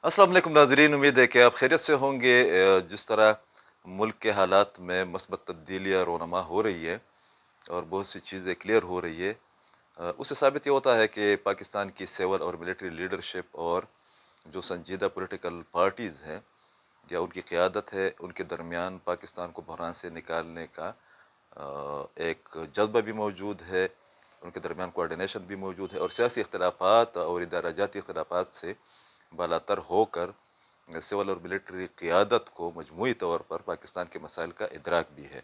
السلام علیکم ناظرین، امید ہے کہ آپ خیریت سے ہوں گے۔ جس طرح ملک کے حالات میں مثبت تبدیلیاں رونما ہو رہی ہے اور بہت سی چیزیں کلیئر ہو رہی ہے، اس سے ثابت یہ ہوتا ہے کہ پاکستان کی سول اور ملٹری لیڈرشپ اور جو سنجیدہ پولیٹیکل پارٹیز ہیں یا ان کی قیادت ہے، ان کے درمیان پاکستان کو بحران سے نکالنے کا ایک جذبہ بھی موجود ہے، ان کے درمیان کوارڈینیشن بھی موجود ہے، اور سیاسی اختلافات اور ادارہ جاتی اختلافات سے بالاتر ہو کر سول اور ملٹری قیادت کو مجموعی طور پر پاکستان کے مسائل کا ادراک بھی ہے۔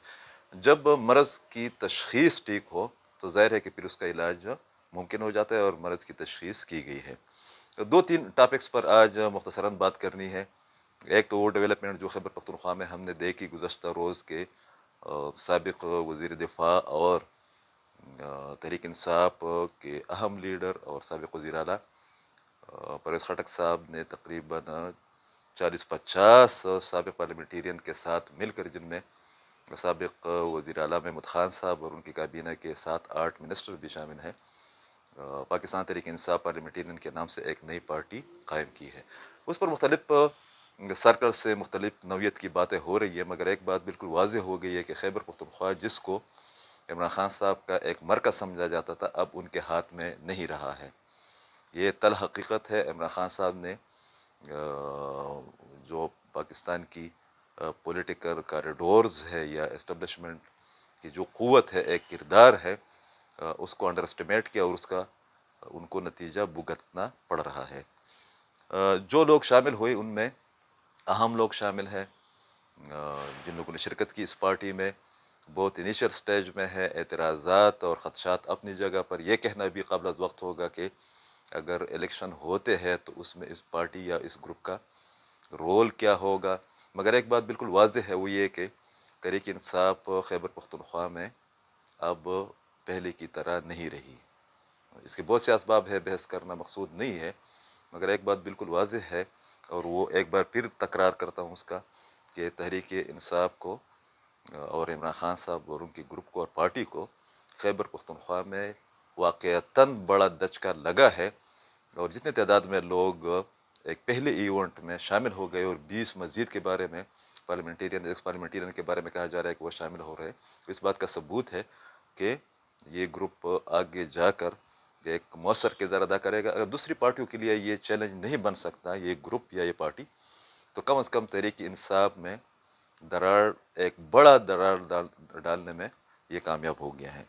جب مرض کی تشخیص ٹھیک ہو تو ظاہر ہے کہ پھر اس کا علاج ممکن ہو جاتا ہے، اور مرض کی تشخیص کی گئی ہے۔ دو تین ٹاپکس پر آج مختصراً بات کرنی ہے۔ ایک تو وہ ڈیولپمنٹ جو خیبر پختونخوا میں ہم نے دیکھی گزشتہ روز کے سابق وزیر دفاع اور تحریک انصاف کے اہم لیڈر اور سابق وزیر اعلیٰ پرویز خٹک صاحب نے تقریباً 40-50 سابق پارلیمنٹیرین کے ساتھ مل کر، جن میں سابق وزیر اعلیٰ محمود خان صاحب اور ان کی کابینہ کے 7-8 منسٹر بھی شامل ہیں، پاکستان تحریک انصاف پارلیمنٹیرین کے نام سے ایک نئی پارٹی قائم کی ہے۔ اس پر مختلف سرکل سے مختلف نوعیت کی باتیں ہو رہی ہے، مگر ایک بات بالکل واضح ہو گئی ہے کہ خیبر پختونخوا جس کو عمران خان صاحب کا ایک مرکز سمجھا جاتا تھا، اب ان کے ہاتھ میں نہیں رہا ہے۔ یہ تل حقیقت ہے۔ عمران خان صاحب نے جو پاکستان کی پولیٹیکل کاریڈورز ہے یا اسٹیبلشمنٹ کی جو قوت ہے، ایک کردار ہے، اس کو انڈر اسٹیمیٹ کیا، اور اس کا ان کو نتیجہ بھگتنا پڑ رہا ہے۔ جو لوگ شامل ہوئے ان میں اہم لوگ شامل ہیں، جن لوگوں نے شرکت کی اس پارٹی میں، بہت انیشیل سٹیج میں ہے۔ اعتراضات اور خدشات اپنی جگہ پر، یہ کہنا بھی قابل وقت ہوگا کہ اگر الیکشن ہوتے ہیں تو اس میں اس پارٹی یا اس گروپ کا رول کیا ہوگا، مگر ایک بات بالکل واضح ہے، وہ یہ کہ تحریک انصاف خیبر پختونخوا میں اب پہلے کی طرح نہیں رہی۔ اس کے بہت سے اسباب ہے، بحث کرنا مقصود نہیں ہے، مگر ایک بات بالکل واضح ہے، اور وہ ایک بار پھر تکرار کرتا ہوں اس کا، کہ تحریک انصاف کو اور عمران خان صاحب اور ان کی گروپ کو اور پارٹی کو خیبر پختونخوا میں واقعتاً بڑا دھچکا لگا ہے، اور جتنے تعداد میں لوگ ایک پہلے ایونٹ میں شامل ہو گئے اور 20 مزید کے بارے میں پارلیمنٹیرین ایکس پارلیمنٹیرین کے بارے میں کہا جا رہا ہے کہ وہ شامل ہو رہے ہیں، اس بات کا ثبوت ہے کہ یہ گروپ آگے جا کر ایک مؤثر کردار ادا کرے گا۔ اگر دوسری پارٹیوں کے لیے یہ چیلنج نہیں بن سکتا یہ گروپ یا یہ پارٹی، تو کم از کم تحریک انصاف میں ایک بڑا دراڑ ڈالنے میں یہ کامیاب ہو گیا ہے۔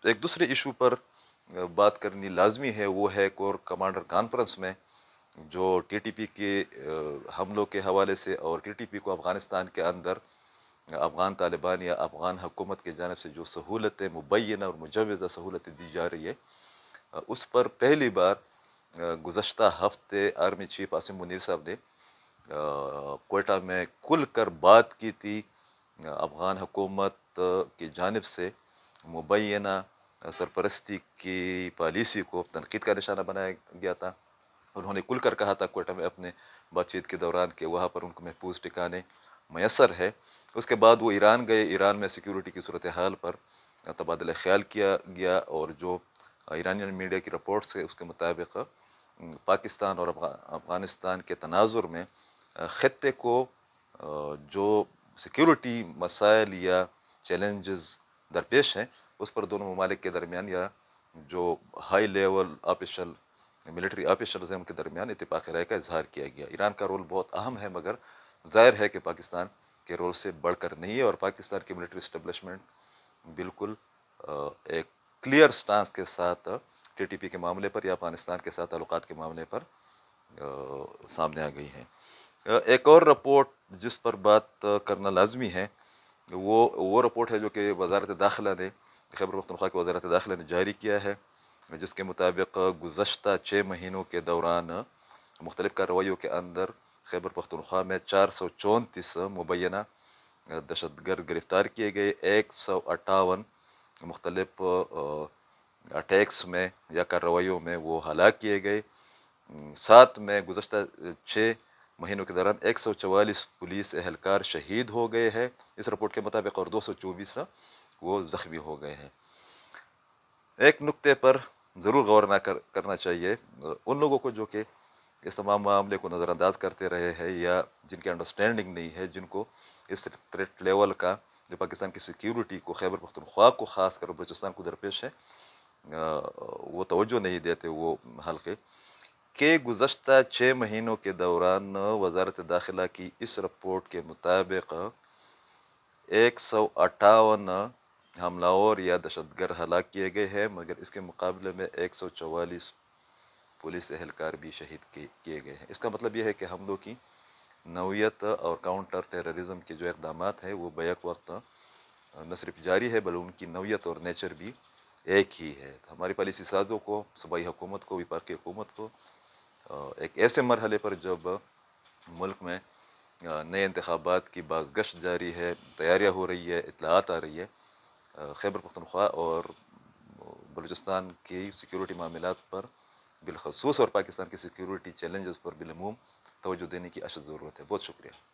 ایک دوسرے ایشو پر بات کرنی لازمی ہے، وہ ہے کور کمانڈر کانفرنس میں جو ٹی ٹی پی کے حملوں کے حوالے سے، اور ٹی ٹی پی کو افغانستان کے اندر افغان طالبان یا افغان حکومت کی جانب سے جو سہولتیں مبینہ اور مجوزہ سہولتیں دی جا رہی ہے، اس پر پہلی بار گزشتہ ہفتے آرمی چیف عاصم منیر صاحب نے کوئٹہ میں کھل کر بات کی تھی۔ افغان حکومت کی جانب سے مبینہ سرپرستی کی پالیسی کو تنقید کا نشانہ بنایا گیا تھا۔ انہوں نے کھل کر کہا تھا کوئٹہ میں اپنے بات چیت کے دوران کہ وہاں پر ان کو محفوظ ٹھکانے میسر ہے۔ اس کے بعد وہ ایران گئے، ایران میں سیکیورٹی کی صورتحال پر تبادلہ خیال کیا گیا، اور جو ایرانین میڈیا کی رپورٹس ہے اس کے مطابق پاکستان اور افغانستان کے تناظر میں خطے کو جو سیکیورٹی مسائل یا چیلنجز درپیش ہیں، اس پر دونوں ممالک کے درمیان یا جو high level official military officials ہیں ان کے درمیان اتفاق رائے کا اظہار کیا گیا۔ ایران کا رول بہت اہم ہے، مگر ظاہر ہے کہ پاکستان کے رول سے بڑھ کر نہیں ہے، اور پاکستان کی ملٹری اسٹیبلشمنٹ بالکل ایک کلیئر سٹانس کے ساتھ ٹی ٹی پی کے معاملے پر یا افغانستان کے ساتھ تعلقات کے معاملے پر سامنے آ گئی ہیں۔ ایک اور رپورٹ جس پر بات کرنا لازمی ہے، وہ رپورٹ ہے جو کہ وزارت داخلہ نے، خیبر پختونخوا کی وزارت داخلہ نے جاری کیا ہے، جس کے مطابق گزشتہ 6 مہینوں کے دوران مختلف کارروائیوں کے اندر خیبر پختونخوا میں 434 مبینہ دہشت گرد گرفتار کیے گئے، 158 مختلف اٹیکس میں یا کارروائیوں میں وہ ہلاک کیے گئے۔ 7 میں گزشتہ 6 مہینوں کے دوران 144 پولیس اہلکار شہید ہو گئے ہیں اس رپورٹ کے مطابق، اور 224 وہ زخمی ہو گئے ہیں۔ ایک نقطے پر ضرور غور کرنا چاہیے ان لوگوں کو جو کہ اس تمام معاملے کو نظر انداز کرتے رہے ہیں، یا جن کی انڈرسٹینڈنگ نہیں ہے، جن کو اس تھریٹ لیول کا جو پاکستان کی سیکیورٹی کو، خیبر پختونخوا کو خاص کر بلوچستان کو درپیش ہے، وہ توجہ نہیں دیتے وہ حلقے، کہ گزشتہ 6 مہینوں کے دوران وزارت داخلہ کی اس رپورٹ کے مطابق 158 حملہ آور یا دہشت گرد ہلاک کیے گئے ہیں، مگر اس کے مقابلے میں 144 پولیس اہلکار بھی شہید کیے گئے ہیں۔ اس کا مطلب یہ ہے کہ حملوں کی نوعیت اور کاؤنٹر ٹیررزم کے جو اقدامات ہیں وہ بیک وقت نہ صرف جاری ہے، بلکہ ان کی نوعیت اور نیچر بھی ایک ہی ہے۔ ہماری پالیسی سازوں کو، صوبائی حکومت کو، وفاقی حکومت کو ایک ایسے مرحلے پر جب ملک میں نئے انتخابات کی بازگشت جاری ہے، تیاریاں ہو رہی ہے، اطلاعات آ رہی ہے، خیبر پختونخوا اور بلوچستان کی سیکیورٹی معاملات پر بالخصوص اور پاکستان کی سیکیورٹی چیلنجز پر بالعموم توجہ دینے کی اشد ضرورت ہے۔ بہت شکریہ۔